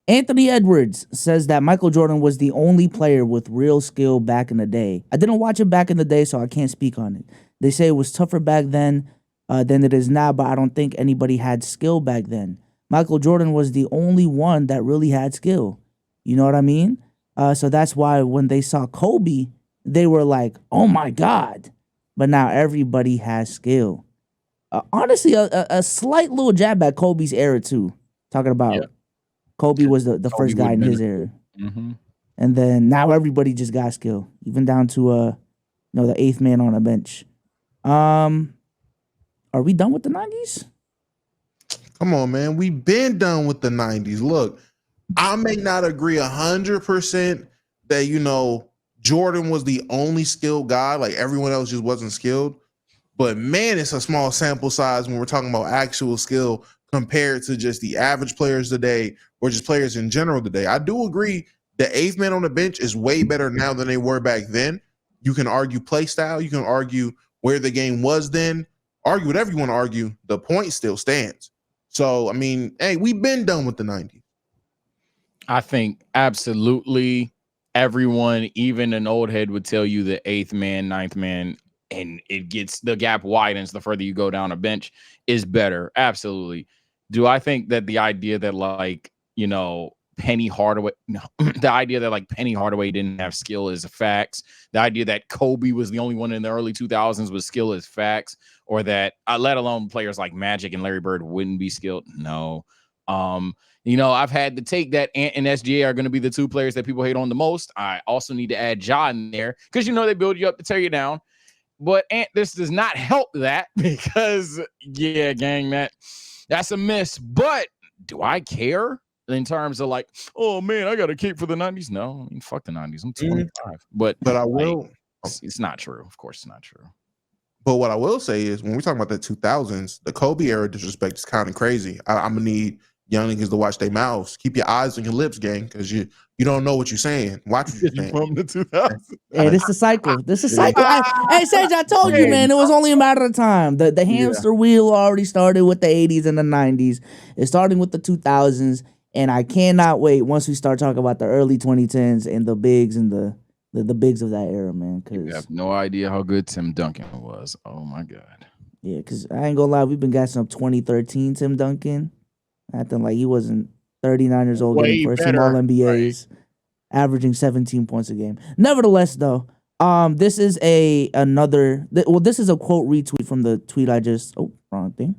Anthony Edwards says that Michael Jordan was the only player with real skill back in the day. I didn't watch it back in the day, so I can't speak on it. They say it was tougher back then than it is now, but I don't think anybody had skill back then. Michael Jordan was the only one that really had skill. You know what I mean? So that's why when they saw Kobe, they were like, oh my God. But now everybody has skill. Honestly, a slight little jab at Kobe's era, too. Talking about Kobe was the Kobe first guy in would've been his era. Mhm. And then now everybody just got skill, even down to the eighth man on a bench. Are we done with the 90s? Come on, man. We've been done with the 90s. Look, I may not agree 100% that, Jordan was the only skilled guy, like everyone else just wasn't skilled. But man, it's a small sample size when we're talking about actual skill compared to just the average players today or just players in general today. I do agree the eighth man on the bench is way better now than they were back then. You can argue play style, you can argue where the game was then, argue whatever you want to argue. The point still stands. So, I mean, hey, we've been done with the 90s. I think absolutely everyone, even an old head, would tell you the eighth man, ninth man, and the gap widens the further you go down a bench is better. Absolutely. Do I think that the idea that Penny Hardaway, no, the idea that Penny Hardaway didn't have skill is facts. The idea that Kobe was the only one in the early 2000s with skill is facts, or that let alone players like Magic and Larry Bird wouldn't be skilled. No. I've had to take that Ant and SGA are going to be the two players that people hate on the most. I also need to add Ja in there because they build you up to tear you down. But this does not help that because, gang, that's a miss. But do I care in terms of oh, man, I got a cape for the 90s? No, I mean, fuck the 90s. I'm 25. But I will. It's not true. Of course, it's not true. But what I will say is when we're talking about the 2000s, the Kobe era disrespect is kind of crazy. I'm going to need young niggas to watch their mouths. Keep your eyes on your lips, gang, because you don't know what you're saying. Watch what you're saying. From the 2000s. Hey, this is a cycle. This is a cycle. Hey, Sage, I told you, man, it was only a matter of time. The hamster wheel already started with the 80s and the 90s. It's starting with the 2000s, and I cannot wait once we start talking about the early 2010s and the bigs and the bigs of that era, man. You have no idea how good Tim Duncan was. Oh, my God. Yeah, because I ain't gonna lie, we've been gassing up 2013 Tim Duncan, acting like he wasn't 39 years old, getting first team All NBAs, averaging 17 points a game. Nevertheless, though, this is this is a quote retweet from the tweet I just wrong thing.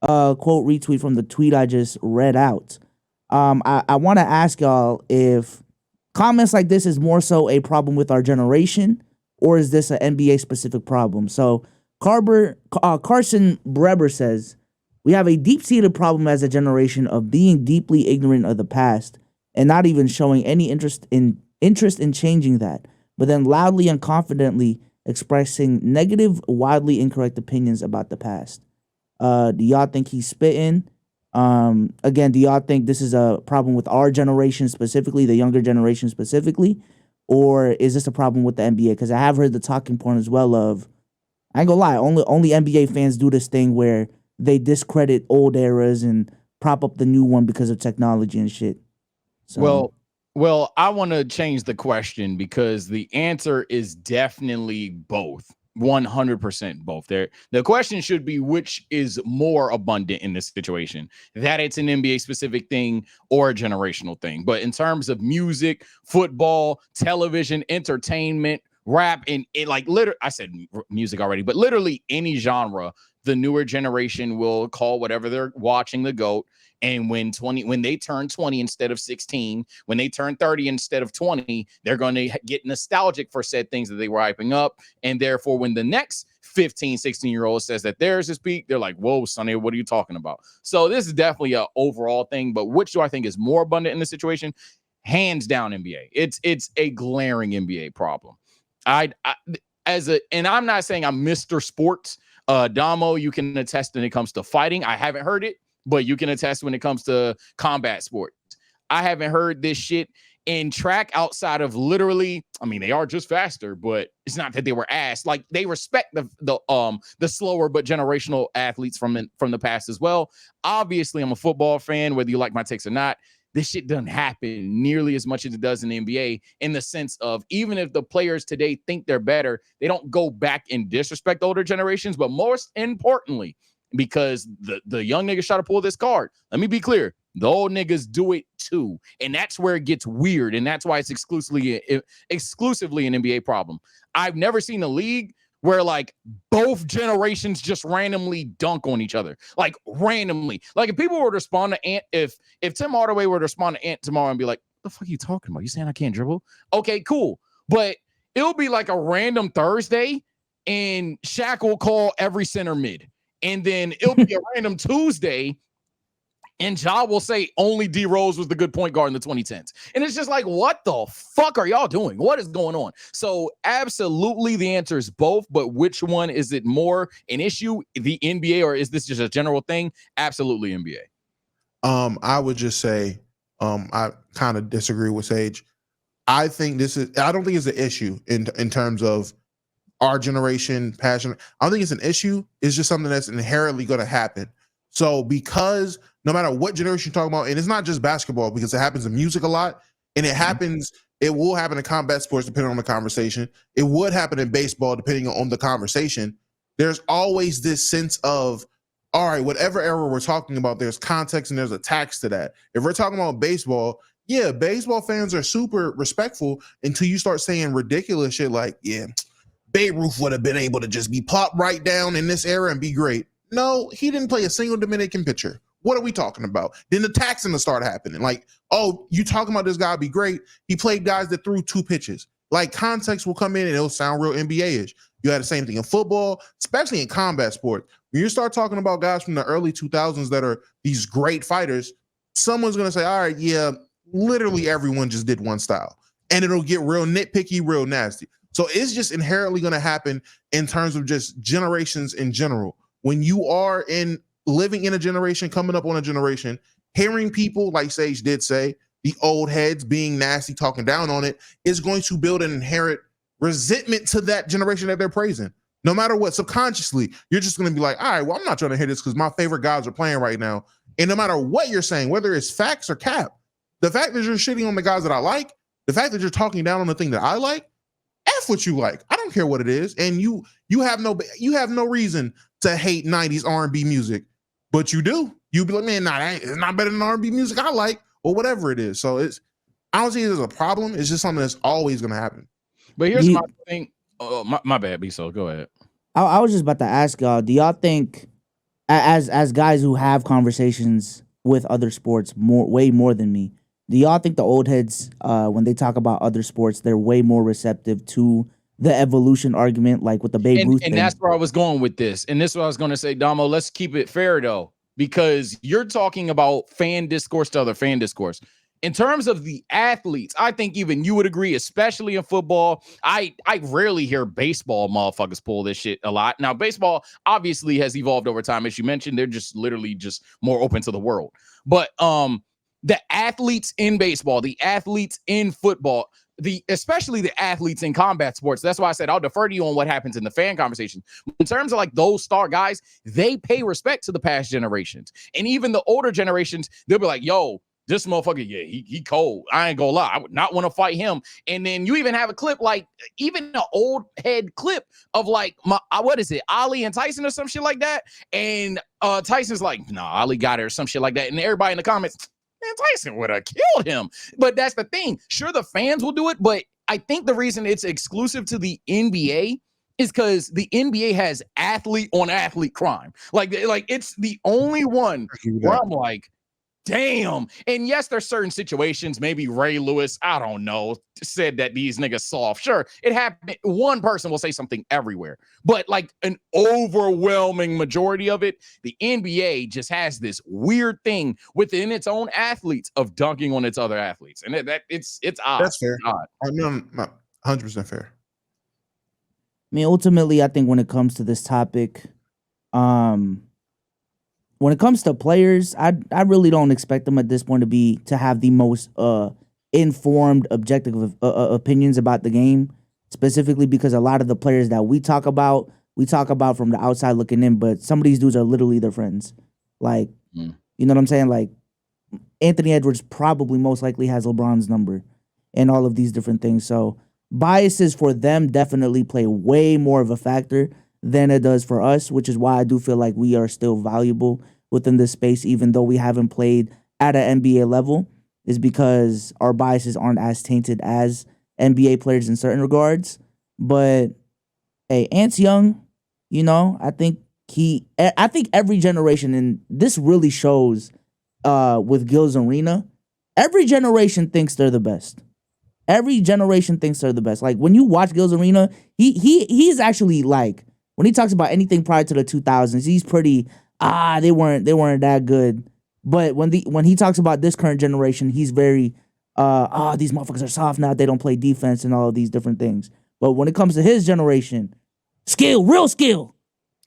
Quote retweet from the tweet I just read out. I want to ask y'all if comments like this is more so a problem with our generation, or is this an NBA specific problem? So Carson Breber says, we have a deep-seated problem as a generation of being deeply ignorant of the past and not even showing any interest in changing that, but then loudly and confidently expressing negative, wildly incorrect opinions about the past. Do y'all think he's spitting? Again, do y'all think this is a problem with our generation specifically, the younger generation specifically, or is this a problem with the NBA? Because I have heard the talking point as well of, I ain't gonna lie, only NBA fans do this thing where they discredit old eras and prop up the new one because of technology and shit. So. Well, I want to change the question because the answer is definitely both. 100% both. The question should be which is more abundant in this situation, that it's an NBA specific thing or a generational thing. But in terms of music, football, television, entertainment, rap, and literally, I said music already, but literally any genre, the newer generation will call whatever they're watching the GOAT. And when they turn 20 instead of 16, when they turn 30 instead of 20, they're going to get nostalgic for said things that they were hyping up. And therefore, when the next 15, 16-year-old says that there's his peak, they're like, whoa, Sonny, what are you talking about? So this is definitely an overall thing. But which do I think is more abundant in this situation? Hands down, NBA. It's a glaring NBA problem. And I'm not saying I'm Mr. Sports. Damo, you can attest when it comes to fighting. I haven't heard it, but you can attest when it comes to combat sports. I haven't heard this shit in track outside of literally, I mean, they are just faster, but it's not that they were ass. Like, they respect the slower but generational athletes from the past as well. Obviously, I'm a football fan, whether you like my takes or not. this shit doesn't happen nearly as much as it does in the NBA, in the sense of even if the players today think they're better, they don't go back and disrespect older generations. But most importantly, because the young niggas try to pull this card, let me be clear, the old niggas do it too. And that's where it gets weird. And that's why it's exclusively an NBA problem. I've never seen a league where like both generations just randomly dunk on each other, like randomly. Like if people were to respond to Ant, if Tim Hardaway were to respond to Ant tomorrow and be like, "What the fuck are you talking about? You saying I can't dribble?" Okay, cool. But it'll be like a random Thursday, and Shaq will call every center mid, and then it'll be a random Tuesday, and Ja will say only D Rose was the good point guard in the 2010s. And it's just like, what the fuck are y'all doing? What is going on? So absolutely the answer is both, but which one is it more an issue, the NBA, or is this just a general thing? Absolutely NBA. I would just say, I kind of disagree with Sage. I don't think it's an issue in terms of our generation passion. I don't think it's an issue. It's just something that's inherently going to happen. So because no matter what generation you're talking about, and it's not just basketball, because it happens in music a lot, and it will happen in combat sports depending on the conversation. It would happen in baseball depending on the conversation. There's always this sense of, all right, whatever era we're talking about, there's context and there's a tax to that. If we're talking about baseball, yeah, baseball fans are super respectful until you start saying ridiculous shit like, yeah, Babe Ruth would have been able to just be plopped right down in this era and be great. No, he didn't play a single Dominican pitcher. What are we talking about? Then the taxing will start happening. Like, oh, you talking about this guy be great. He played guys that threw 2 pitches. Like, context will come in and it'll sound real NBA-ish. You had the same thing in football, especially in combat sports. When you start talking about guys from the early 2000s that are these great fighters, someone's going to say, all right, yeah, literally everyone just did one style. And it'll get real nitpicky, real nasty. So it's just inherently going to happen in terms of just generations in general. When you are living in a generation, coming up on a generation, hearing people, like Sage did say, the old heads being nasty, talking down on it, is going to build an inherent resentment to that generation that they're praising. No matter what, subconsciously, you're just going to be like, all right, well, I'm not trying to hear this because my favorite guys are playing right now. And no matter what you're saying, whether it's facts or cap, the fact that you're shitting on the guys that I like, the fact that you're talking down on the thing that I like, F what you like. I don't care what it is. And you have no reason to hate 90s R&B music, but you do. You be like, man, it's not better than R&B music I like, or whatever it is. So I don't see it as a problem. It's just something that's always going to happen. But here's my thing. Oh, my bad, B-So. Go ahead. I was just about to ask y'all, do y'all think, as guys who have conversations with other sports way more than me, do y'all think the old heads, when they talk about other sports, they're way more receptive to the evolution argument, like with the Babe Ruth thing? And that's where I was going with this. And this is what I was going to say, Damo, let's keep it fair, though, because you're talking about fan discourse to other fan discourse. In terms of the athletes, I think even you would agree, especially in football. I rarely hear baseball motherfuckers pull this shit a lot. Now, baseball obviously has evolved over time. As you mentioned, they're just literally just more open to the world. But the athletes in baseball, the athletes in football, especially the athletes in combat sports. That's why I said I'll defer to you on what happens in the fan conversation. In terms of like those star guys, they pay respect to the past generations. And even the older generations, they'll be like, yo, this motherfucker, yeah, he cold. I ain't gonna lie. I would not want to fight him. And then you even have a clip, like even an old head clip of like, what is it, Ali and Tyson or some shit like that. And Tyson's like, nah, Ali got it or some shit like that. And everybody in the comments, man, Tyson would have killed him. But that's the thing. Sure, the fans will do it, but I think the reason it's exclusive to the NBA is because the NBA has athlete on athlete crime. Like it's the only one where I'm like, damn. And yes, there's certain situations. Maybe Ray Lewis, I don't know, said that these niggas soft. Sure, it happened. One person will say something everywhere. But like an overwhelming majority of it, the NBA just has this weird thing within its own athletes of dunking on its other athletes. And it's odd. That's fair. Odd. I'm not 100% fair. I mean, ultimately, I think when it comes to this topic, when it comes to players, I really don't expect them at this point to have the most informed, objective opinions about the game, specifically because a lot of the players that we talk about from the outside looking in, but some of these dudes are literally their friends. Like, you know what I'm saying? Like, Anthony Edwards probably most likely has LeBron's number and all of these different things. So biases for them definitely play way more of a factor than it does for us, which is why I do feel like we are still valuable within this space, even though we haven't played at an NBA level, is because our biases aren't as tainted as NBA players in certain regards. But hey, Ant's young, I think every generation, and this really shows with Gil's Arena, every generation thinks they're the best. Every generation thinks they're the best. Like when you watch Gil's Arena, he's actually like, when he talks about anything prior to the 2000s, he's pretty they weren't that good. But when he talks about this current generation, he's very these motherfuckers are soft now, they don't play defense and all of these different things. But when it comes to his generation, skill,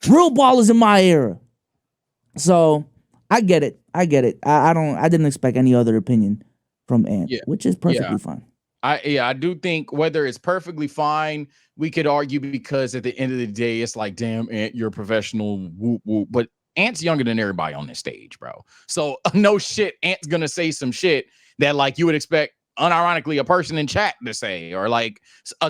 real ball is in my era. So I get it. I didn't expect any other opinion from Ant, which is perfectly fine. I do think whether it's perfectly fine, we could argue, because at the end of the day, it's like, damn, Ant, you're a professional, whoop, whoop. But Ant's younger than everybody on this stage, bro. So no shit, Ant's gonna say some shit that like you would expect, unironically, a person in chat to say, or like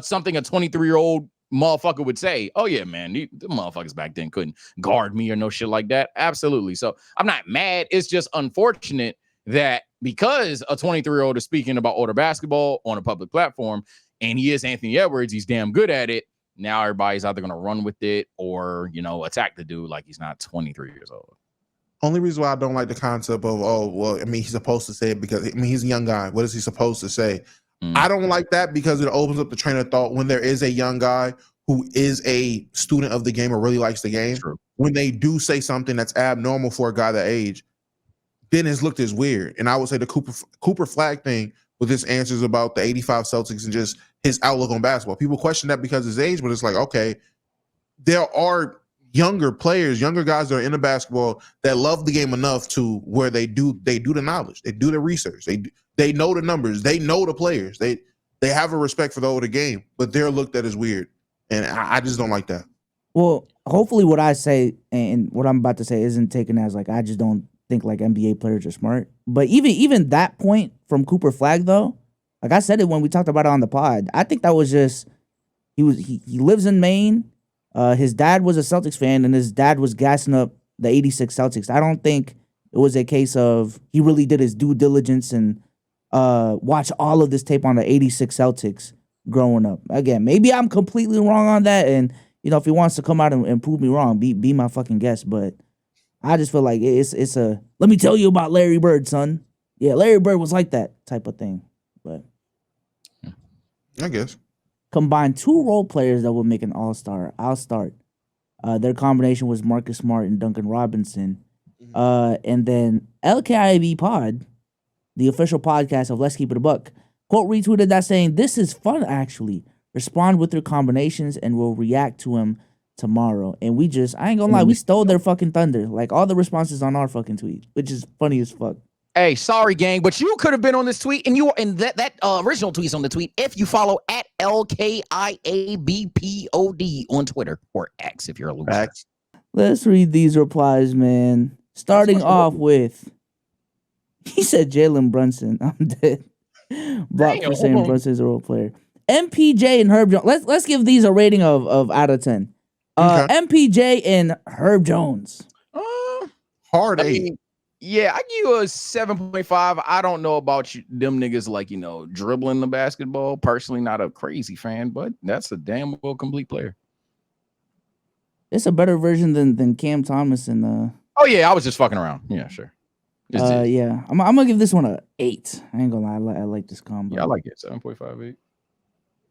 something a 23-year-old motherfucker would say. Oh yeah, man, the motherfuckers back then couldn't guard me or no shit like that. Absolutely. So I'm not mad. It's just unfortunate that because a 23-year-old is speaking about older basketball on a public platform, and he is Anthony Edwards, he's damn good at it. Now everybody's either going to run with it or, attack the dude like he's not 23 years old. Only reason why I don't like the concept of, he's supposed to say it because, he's a young guy. What is he supposed to say? I don't like that because it opens up the train of thought when there is a young guy who is a student of the game or really likes the game. True. When they do say something that's abnormal for a guy that age, then it's looked as weird. And I would say the Cooper Flag thing with his answers about the 85 Celtics and just his outlook on basketball. People question that because of his age, but it's like, okay, there are younger players, younger guys that are into basketball that love the game enough to where they do the knowledge, they do the research, they know the numbers, they know the players, they have a respect for the older game, but they're looked at as weird, and I just don't like that. Well, hopefully what I say and what I'm about to say isn't taken as like I just don't think like NBA players are smart. But even that point from Cooper Flag though, like I said it when we talked about it on the pod, I think that was just he lives in Maine. His dad was a Celtics fan, and his dad was gassing up the 86 Celtics. I don't think it was a case of he really did his due diligence and watch all of this tape on the 86 Celtics growing up. Again, maybe I'm completely wrong on that, and if he wants to come out and prove me wrong, be my fucking guest. But I just feel like it's a let me tell you about Larry Bird, son. Yeah, Larry Bird was like that type of thing. But I guess combine two role players that would make an all-star. I'll start. Their combination was Marcus Smart and Duncan Robinson. And then LKIB Pod, the official podcast of Let's Keep It a Buck, quote retweeted that saying, "This is fun, actually. Respond with your combinations and we'll react to them tomorrow." And I ain't gonna lie, we stole their fucking thunder. Like all the responses on our fucking tweet, which is funny as fuck. Hey, sorry, gang, but you could have been on this tweet, and that original tweet's on the tweet if you follow at LKIABPOD on Twitter or X if you're a loser. Let's read these replies, man. Starting off with, he said Jalen Brunson. I'm dead. Block for saying Brunson is a role player. MPJ and Herb Jones. Let's give these a rating of out of 10. MPJ and Herb Jones. Hard 8. Yeah, I give you a 7.5. I don't know about them niggas like, dribbling the basketball. Personally, not a crazy fan, but that's a damn well complete player. It's a better version than Cam Thomas and Oh yeah, I was just fucking around. Yeah, sure. Yeah. I'm gonna give this one a 8. I ain't gonna lie, I like this combo. Yeah, I like it. 7.58.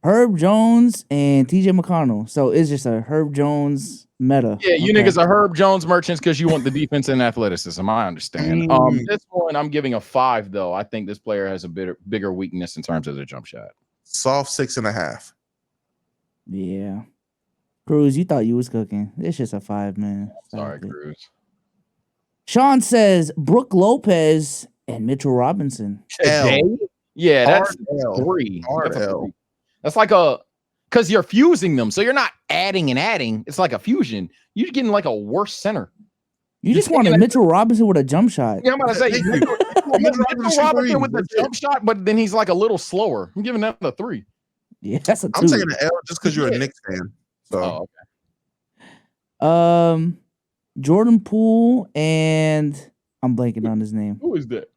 Herb Jones and TJ McConnell. So it's just a Herb Jones meta. Yeah, you niggas are Herb Jones merchants because you want the defense and athleticism. I understand. This one I'm giving a 5 though. I think this player has a bigger weakness in terms of the jump shot. Soft 6.5. Yeah. Cruz, you thought you was cooking. It's just a 5, man. Sorry, Cruz. Sean says Brooke Lopez and Mitchell Robinson. Yeah, that's 3. That's like because you're fusing them. So you're not adding and adding. It's like a fusion. You're getting like a worse center. You just wanted Mitchell Robinson with a jump shot. Yeah, I'm about to say Mitchell Robinson with the jump shot, but then he's like a little slower. I'm giving that a 3. Yeah, that's a 2. I'm taking an L just because you're a Knicks fan. So, okay. Jordan Poole and I'm blanking on his name. Who is that?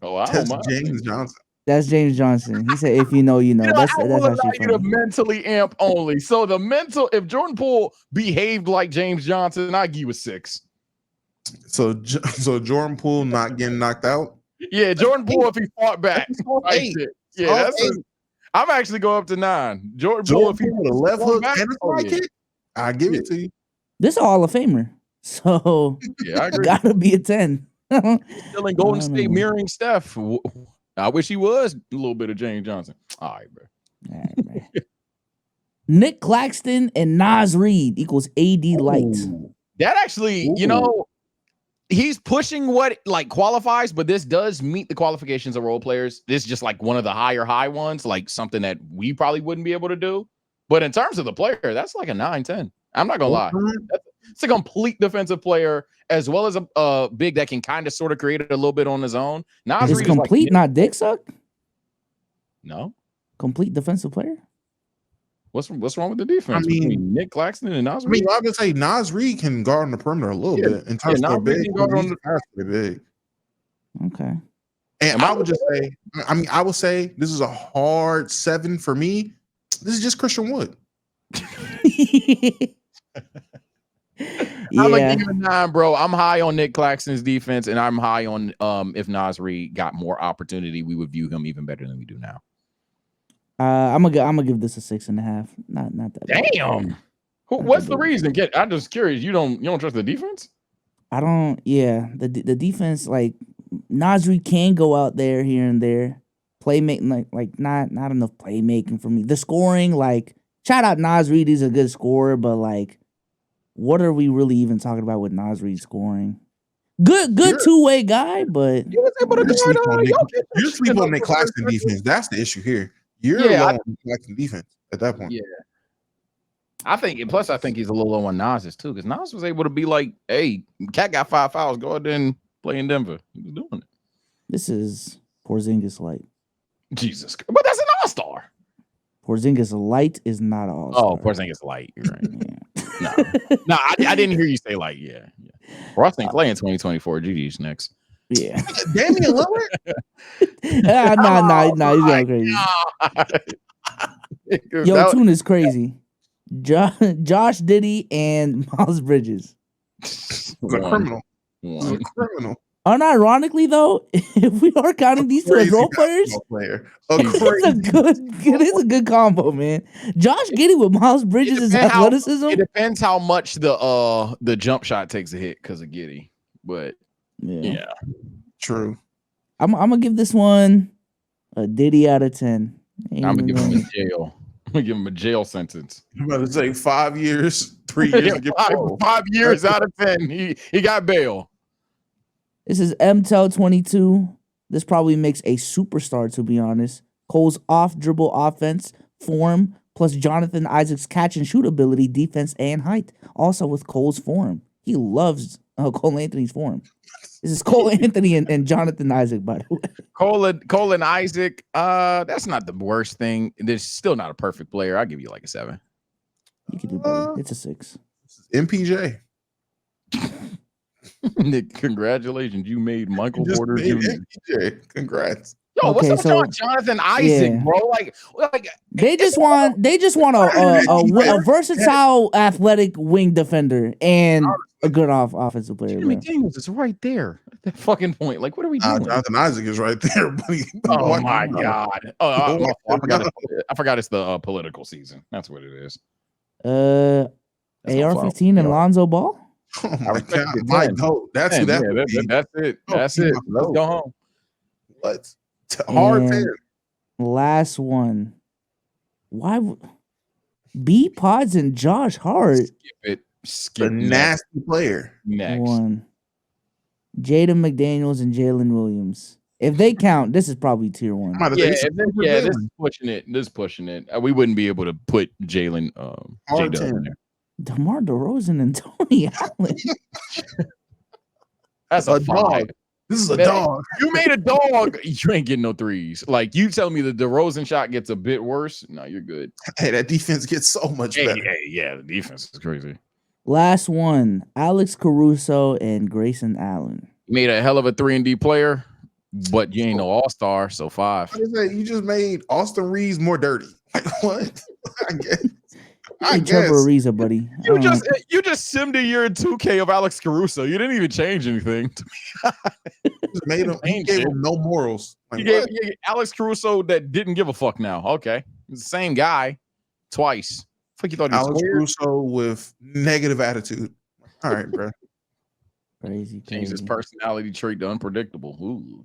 Oh, I that's don't mind. James Johnson. That's James Johnson. He said, "If you know, you know." That's actually funny. Mentally amp only. So if Jordan Poole behaved like James Johnson, I'd give you a 6. So Jordan Poole not getting knocked out. Yeah, Jordan Poole if he fought back. Yeah, I'm actually going up to 9. Jordan Poole if he with a left hook and a side kick, I give it to you. This is a Hall of Famer, so yeah, I agree. Gotta be a 10. Still in Golden State mirroring Steph. I wish he was a little bit of James Johnson. All right, bro. All right, man. Nick Claxton and Naz Reid equals AD light. That actually, he's pushing what like qualifies, but this does meet the qualifications of role players. This is just like one of the high ones, like something that we probably wouldn't be able to do. But in terms of the player, that's like a 9-10. I'm not gonna lie. It's a complete defensive player as well as a big that can kind of sort of create it a little bit on his own. Naz Reid is complete, not dick suck. No, complete defensive player. What's wrong with the defense? Between Nick Claxton and Naz Reid? I would say Naz Reid can guard on the perimeter a little bit in terms of big. Big. Okay. And I would just say, I would say this is a hard 7 for me. This is just Christian Wood. I'm gonna give him a 9, bro. I'm high on Nick Claxton's defense, and I'm high on if Naz Reid got more opportunity, we would view him even better than we do now. I'm gonna give this a 6.5. Not that. Damn. What's the reason? I'm just curious. You don't trust the defense? I don't. Yeah, the defense, like Naz Reid can go out there here and there, playmaking like not enough playmaking for me. The scoring, like shout out Naz Reid, he's a good scorer, but like, what are we really even talking about with Naz Reid scoring? Good two-way guy, but you sleep on Nick Claxton defense. That's the issue here. You're on Claxton defense at that point. Yeah. I think he's a little low on Nas's too, because Nas was able to be like, hey, Cat got 5 fouls, go out there and play in Denver. He was doing it. This is Porzingis light. Jesus Christ. But that's an all-star. Porzingis light is not an all-star. Oh, Porzingis light. You're right. No, I didn't hear you say light. Yeah. Ross ain't playing 2024. GG's next. Yeah. Damian Lillard? Nah, he's going crazy. Yo, Tune is crazy. Josh Giddey and Miles Bridges. He's a criminal. Unironically, though, if we are counting these two as role players, it is a good combo, man. Josh Giddey with Miles Bridges' athleticism. It depends how much the jump shot takes a hit because of Giddey, but yeah. True. I'm gonna give this one a Diddy out of 10. I'm gonna give him a jail. I'm gonna give him a jail sentence. I'm about to say 5 years, 3 years. 5 years out of 10. He got bail. This is MTEL22. This probably makes a superstar, to be honest. Cole's off-dribble offense, form, plus Jonathan Isaac's catch and shoot ability, defense, and height. Also with Cole's form. He loves Cole Anthony's form. This is Cole Anthony and Jonathan Isaac, by the way. Cole and Isaac, that's not the worst thing. There's still not a perfect player. I'll give you like a 7. You can do better. It's a 6. MPJ. Nick, congratulations. You made Michael Porter Jr. MPJ. Congrats. Yo, what's up with Jonathan Isaac, bro? Like they just want a versatile athletic wing defender and a good offensive player. McDaniels is right there at that fucking point. Like, what are we doing? Jonathan Isaac is right there, buddy. Oh my god! I forgot it's the political season. That's what it is. AR-15 and Lonzo Ball. Oh my god! My goat. That's who that would be. That's it. Let's go home. What? Hard 10. Last one. Why B Pods and Josh Hart? Skip a nasty player. Next. 1. Jaden McDaniels and Jalen Williams. If they count, this is probably tier 1. This is pushing it. This is pushing it. We wouldn't be able to put Jalen hard 10 in there. DeMar DeRozan and Tony Allen. That's a dog. This is a dog. You made a dog. You ain't getting no threes. Like you tell me that the DeRozan shot gets a bit worse. No, you're good. Hey, that defense gets so much better. Yeah, the defense is crazy. Last one, Alex Caruso and Grayson Allen. Made a hell of a 3-and-D player, but you ain't no all-star, so 5. You just made Austin Reeves more dirty. Like what? I guess. Trevor Ariza, buddy. You just simmed a year in 2K of Alex Caruso. You didn't even change anything. Just made him. He gave him no morals. Like, you gave Alex Caruso that didn't give a fuck now. Okay, it's the same guy twice. I think you thought he was Alex Caruso with negative attitude. All right, bro. Crazy. Changed his personality trait to unpredictable. Ooh.